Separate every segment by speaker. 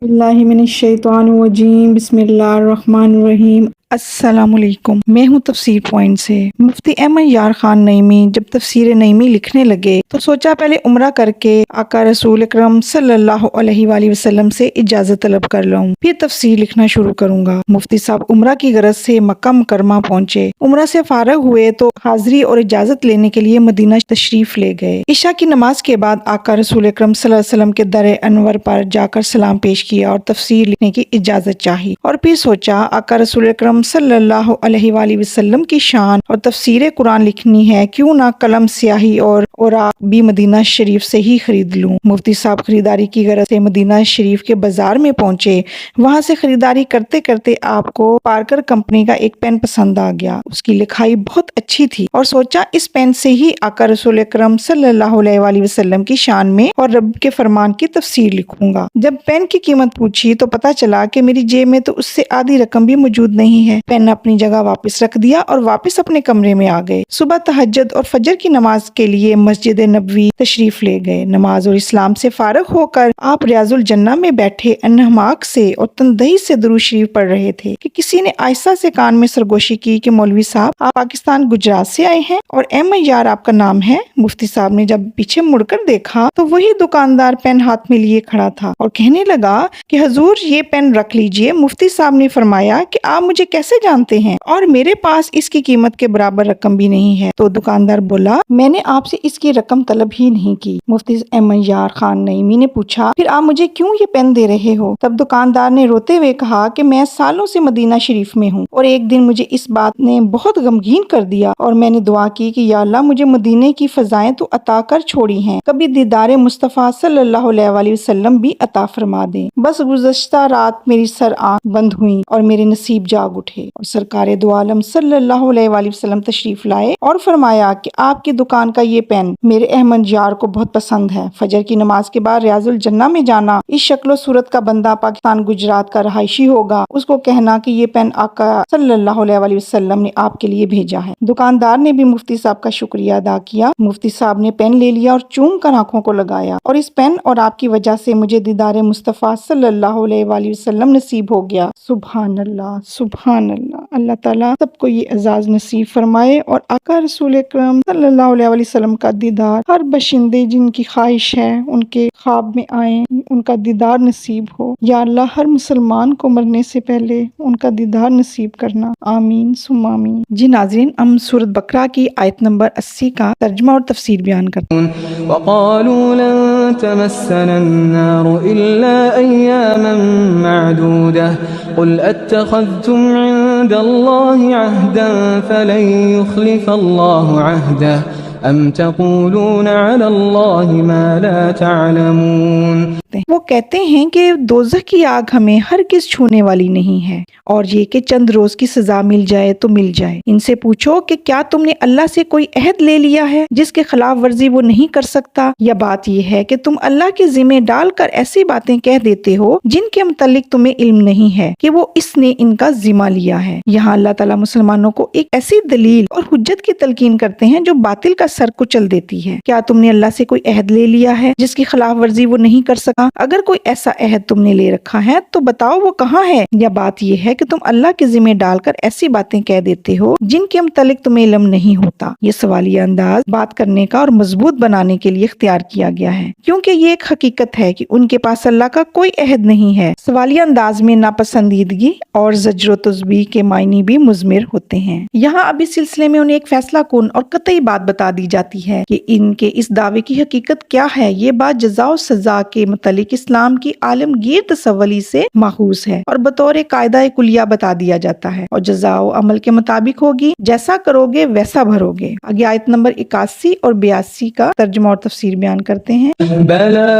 Speaker 1: اللہ من الشیطان الرجیم بسم اللہ الرحمن الرحیم۔ السلام علیکم، میں ہوں تفسیر پوائنٹ سے۔ مفتی احمد یار خان نعیمی جب تفسیر نعیمی لکھنے لگے تو سوچا پہلے عمرہ کر کے آقا رسول اکرم صلی اللہ علیہ وآلہ وسلم سے اجازت طلب کر لوں، پھر تفسیر لکھنا شروع کروں گا۔ مفتی صاحب عمرہ کی غرض سے مکہ مکرمہ پہنچے، عمرہ سے فارغ ہوئے تو حاضری اور اجازت لینے کے لیے مدینہ تشریف لے گئے۔ عشاء کی نماز کے بعد آقا رسول اکرم صلی اللہ علیہ وسلم کے در انور پر جا کر سلام پیش کیا اور تفسیر لکھنے کی اجازت چاہی، اور پھر سوچا آقا رسول اکرم صلی اللہ علیہ وآلہ وسلم کی شان اور تفسیر قرآن لکھنی ہے، کیوں نہ قلم سیاہی اور اوراق بھی مدینہ شریف سے ہی خرید لوں۔ مفتی صاحب خریداری کی غرض سے مدینہ شریف کے بازار میں پہنچے، وہاں سے خریداری کرتے کرتے آپ کو پارکر کمپنی کا ایک پین پسند آ گیا، اس کی لکھائی بہت اچھی تھی، اور سوچا اس پین سے ہی آقا رسول اکرم صلی اللہ علیہ وآلہ وسلم کی شان میں اور رب کے فرمان کی تفسیر لکھوں گا۔ جب پین کی قیمت پوچھی تو پتا چلا کہ میری جیب میں تو اس سے آدھی رقم بھی موجود نہیں ہے۔ پین اپنی جگہ واپس رکھ دیا اور واپس اپنے کمرے میں آ گئے۔ صبح تہجد اور فجر کی نماز کے لیے مسجد نبوی تشریف لے گئے۔ نماز اور اسلام سے فارغ ہو کر آپ ریاض الجنہ میں بیٹھے انہماک سے اور تندہی سے درود شریف پڑھ رہے تھے کہ کسی نے آہستہ سے کان میں سرگوشی کی کہ مولوی صاحب آپ پاکستان گجرات سے آئے ہیں اور احمد یار آپ کا نام ہے۔ مفتی صاحب نے جب پیچھے مڑ کر دیکھا تو وہی دکاندار پین ہاتھ میں لیے کھڑا تھا اور کہنے لگا کہ حضور یہ پین رکھ لیجئے۔ مفتی صاحب نے فرمایا کہ آپ مجھے کیسے جانتے ہیں اور میرے پاس اس کی قیمت کے برابر رقم بھی نہیں ہے۔ تو دکاندار بولا میں نے آپ سے اس کی رقم طلب ہی نہیں کی۔ مفتی احمد یار خان نعیمی نے پوچھا پھر آپ مجھے کیوں یہ پین دے رہے ہو؟ تب دکاندار نے روتے ہوئے کہا کہ میں سالوں سے مدینہ شریف میں ہوں اور ایک دن مجھے اس بات نے بہت غمگین کر دیا اور میں نے دعا کی کہ یا اللہ مجھے مدینے کی فضائیں تو عطا کر چھوڑی ہیں، کبھی دیدار مصطفیٰ صلی اللہ علیہ وآلہ وسلم بھی عطا فرما دیں۔ بس گزشتہ رات میری سر آنکھ بند ہوئی اور میرے نصیب جاگ اٹھے اور سرکار دو عالم صلی اللہ علیہ وآلہ وسلم تشریف لائے اور فرمایا کہ آپ کی دکان کا یہ پین میرے احمد یار کو بہت پسند ہے۔ فجر کی نماز کے بعد ریاض الجنہ میں جانا، اس شکل و صورت کا بندہ پاکستان گجرات کا رہائشی ہوگا، اس کو کہنا کہ یہ پین آقا صلی اللہ علیہ وآلہ وسلم نے آپ کے لیے بھیجا ہے۔ دکاندار نے بھی مفتی صاحب کا شکریہ ادا کیا۔ مفتی صاحب نے پین لے لیا اور چوم کر آنکھوں کو لگایا، اور اس پین اور آپ کی وجہ سے مجھے دیدار مصطفیٰ صلی اللہ علیہ وآلہ وسلم نصیب ہو گیا۔ سبحان اللہ، سبحان اللہ۔ اللہ تعالیٰ سب کو یہ اعزاز نصیب فرمائے اور آقا رسول اکرم صلی اللہ علیہ وآلہ وسلم کا دیدار ہر بشندے جن کی خواہش ہے ان کے خواب میں آئیں، ان کا دیدار نصیب ہو۔ یا اللہ ہر مسلمان کو مرنے سے پہلے ان کا دیدار نصیب کرنا، آمین ثم آمین۔ جی ناظرین، ہم سورۃ بقرہ کی آیت نمبر 80 کا ترجمہ اور تفسیر بیان کرتے ہیں۔
Speaker 2: وقالوا لن تمسنا النار إلا أياما معدودة قل أتخذتم عند الله عهدا فلن يخلف الله عهده أم تقولون على الله ما لا تعلمون۔
Speaker 1: وہ کہتے ہیں کہ دوزخ کی آگ ہمیں ہرگز چھونے والی نہیں ہے، اور یہ کہ چند روز کی سزا مل جائے تو مل جائے۔ ان سے پوچھو کہ کیا تم نے اللہ سے کوئی عہد لے لیا ہے جس کے خلاف ورزی وہ نہیں کر سکتا، یا بات یہ ہے کہ تم اللہ کے ذمہ ڈال کر ایسی باتیں کہہ دیتے ہو جن کے متعلق تمہیں علم نہیں ہے کہ وہ اس نے ان کا ذمہ لیا ہے۔ یہاں اللہ تعالیٰ مسلمانوں کو ایک ایسی دلیل اور حجت کی تلقین کرتے ہیں جو باطل کا سر کچل دیتی ہے۔ کیا تم نے اللہ سے کوئی عہد لے لیا ہے جس کی خلاف ورزی وہ نہیں کر سکا؟ اگر کوئی ایسا عہد تم نے لے رکھا ہے تو بتاؤ وہ کہاں ہے، یا بات یہ ہے کہ تم اللہ کے ذمہ ڈال کر ایسی باتیں کہہ دیتے ہو جن کے متعلق تمہیں علم نہیں ہوتا۔ یہ سوالیہ انداز بات کرنے کا اور مضبوط بنانے کے لیے اختیار کیا گیا ہے، کیونکہ یہ ایک حقیقت ہے کہ ان کے پاس اللہ کا کوئی عہد نہیں ہے۔ سوالیہ انداز میں ناپسندیدگی اور زجر و تذبیح کے معنی بھی مضمر ہوتے ہیں۔ یہاں اب اس سلسلے میں انہیں ایک فیصلہ کن اور قطعی بات بتا دی جاتی ہے کہ ان کے اس دعوے کی حقیقت کیا ہے۔ یہ بات جزا و سزا کے متعلق اسلام کی عالمگیر تصولی سے ماخوذ ہے اور بطور قاعدہ کلیہ بتا دیا جاتا ہے، اور جزا و عمل کے مطابق ہوگی، جیسا کرو گے ویسا بھرو گے۔ آگے آیت نمبر 81 اور 82 کا ترجمہ اور تفسیر بیان کرتے ہیں۔
Speaker 2: بلى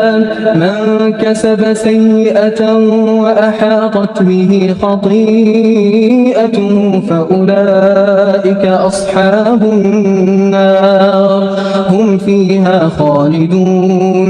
Speaker 2: من كسب سيئة وأحاطت به خطيئته فأولئك أصحاب النار هم فيها خالدون۔